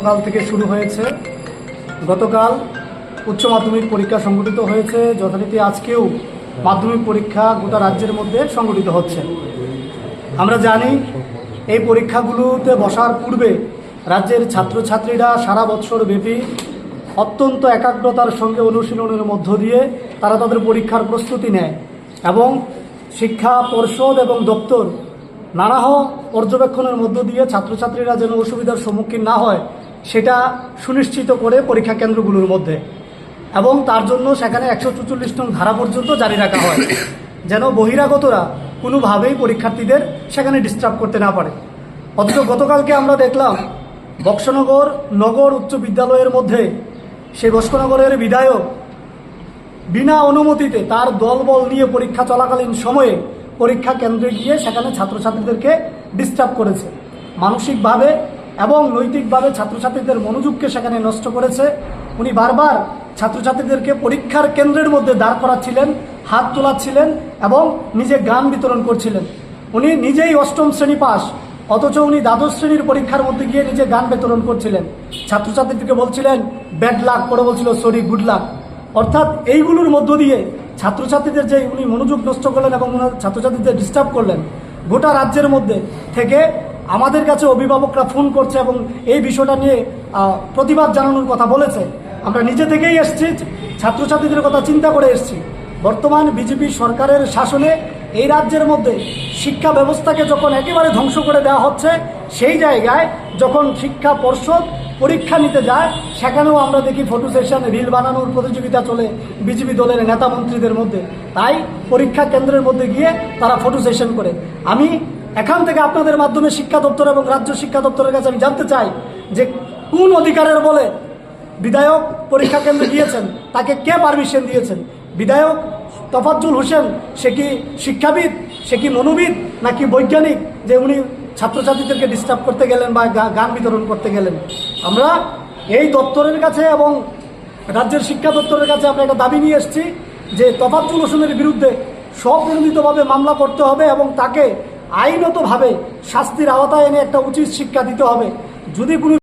গতকাল থেকে শুরু হয়েছে। গতকাল উচ্চ মাধ্যমিক পরীক্ষা সংগঠিত হয়েছে, যথারীতি আজকেও মাধ্যমিক পরীক্ষা গোটা রাজ্যের মধ্যে সংগঠিত হচ্ছে। আমরা জানি এই পরীক্ষাগুলোতে বসার পূর্বে রাজ্যের ছাত্রছাত্রীরা সারা বছর ব্যাপী অত্যন্ত একাগ্রতার সঙ্গে অনুশীলনের মধ্য দিয়ে তারা তাদের পরীক্ষার প্রস্তুতি নেয় এবং শিক্ষা পর্ষদ এবং দপ্তর নানাহ পর্যবেক্ষণের মধ্য দিয়ে ছাত্রছাত্রীরা যেন অসুবিধার সম্মুখীন না হয় সেটা সুনিশ্চিত করে পরীক্ষা কেন্দ্রগুলোর মধ্যে, এবং তার জন্য সেখানে 144 নং ধারা পর্যন্ত জারি রাখা হয়, যেন বহিরাগতরা কোনোভাবেই পরীক্ষার্থীদের সেখানে ডিস্টার্ব করতে না পারে। অথচ গতকালকে আমরা দেখলাম বক্সনগর নগর উচ্চ বিদ্যালয়ের মধ্যে সেই বক্সনগরের বিধায়ক বিনা অনুমতিতে তার দলবল নিয়ে পরীক্ষা চলাকালীন সময়ে পরীক্ষা কেন্দ্রে গিয়ে সেখানে ছাত্রছাত্রীদেরকে ডিস্টার্ব করেছে, মানসিকভাবে এবং নৈতিকভাবে ছাত্রছাত্রীদের মনোযোগকে সেখানে নষ্ট করেছে। উনি বারবার ছাত্রছাত্রীদেরকে পরীক্ষার কেন্দ্রের মধ্যে দাঁড় করাচ্ছিলেন, হাত তোলাচ্ছিলেন এবং নিজে গান বিতরণ করছিলেন। উনি নিজেই 8ম শ্রেণী পাস, অথচ উনি দ্বাদশ শ্রেণীর পরীক্ষার মধ্যে গিয়ে নিজে গান বিতরণ করছিলেন। ছাত্রছাত্রীদেরকে বলছিলেন ব্যাড লাক, করে বলছিল সরি গুড লাক। অর্থাৎ এইগুলোর মধ্য দিয়ে ছাত্রছাত্রীদের যে উনি মনোযোগ নষ্ট করলেন এবং ছাত্রছাত্রীদের ডিস্টার্ব করলেন। গোটা রাজ্যের মধ্যে থেকে আমাদের কাছে অভিভাবকরা ফোন করছে এবং এই বিষয়টা নিয়ে প্রতিবাদ জানানোর কথা বলেছে। আমরা নিজে থেকেই এসেছি, ছাত্রছাত্রীদের কথা চিন্তা করে এসেছি। বর্তমান বিজেপি সরকারের শাসনে এই রাজ্যের মধ্যে শিক্ষা ব্যবস্থাকে যখন একেবারে ধ্বংস করে দেওয়া হচ্ছে, সেই জায়গায় যখন শিক্ষা পর্ষদ পরীক্ষা নিতে যায় সেখানেও আমরা দেখি ফটো সেশন, রিল বানানোর প্রতিযোগিতা চলে বিজেপি দলের নেতা মন্ত্রীদের মধ্যে। তাই পরীক্ষা কেন্দ্রের মধ্যে গিয়ে তারা ফটো সেশন করে। আমি এখান থেকে আপনাদের মাধ্যমে শিক্ষা দপ্তর এবং রাজ্য শিক্ষা দপ্তরের কাছে আমি জানতে চাই যে কোন অধিকারের বলে বিধায়ক পরীক্ষা কেন্দ্রে গিয়েছেন, তাকে কে পারমিশন দিয়েছেন? বিধায়ক তোফাজ্জল হোসেন সে কি শিক্ষাবিদ, সে কি মনোবিদ, নাকি বৈজ্ঞানিক যে উনি ছাত্রছাত্রীদেরকে ডিস্টার্ব করতে গেলেন বা গান বিতরণ করতে গেলেন? আমরা এই দপ্তরের কাছে এবং রাজ্যের শিক্ষা দপ্তরের কাছে আমরা একটা দাবি নিয়ে এসেছি যে তোফাজ্জল হোসেনের বিরুদ্ধে স্বপ্রণোদিতভাবে মামলা করতে হবে এবং তাকে আইনতভাবে শাস্তির আওতায় এনে একটা উচিত শিক্ষা দিতে হবে। যদি কোনো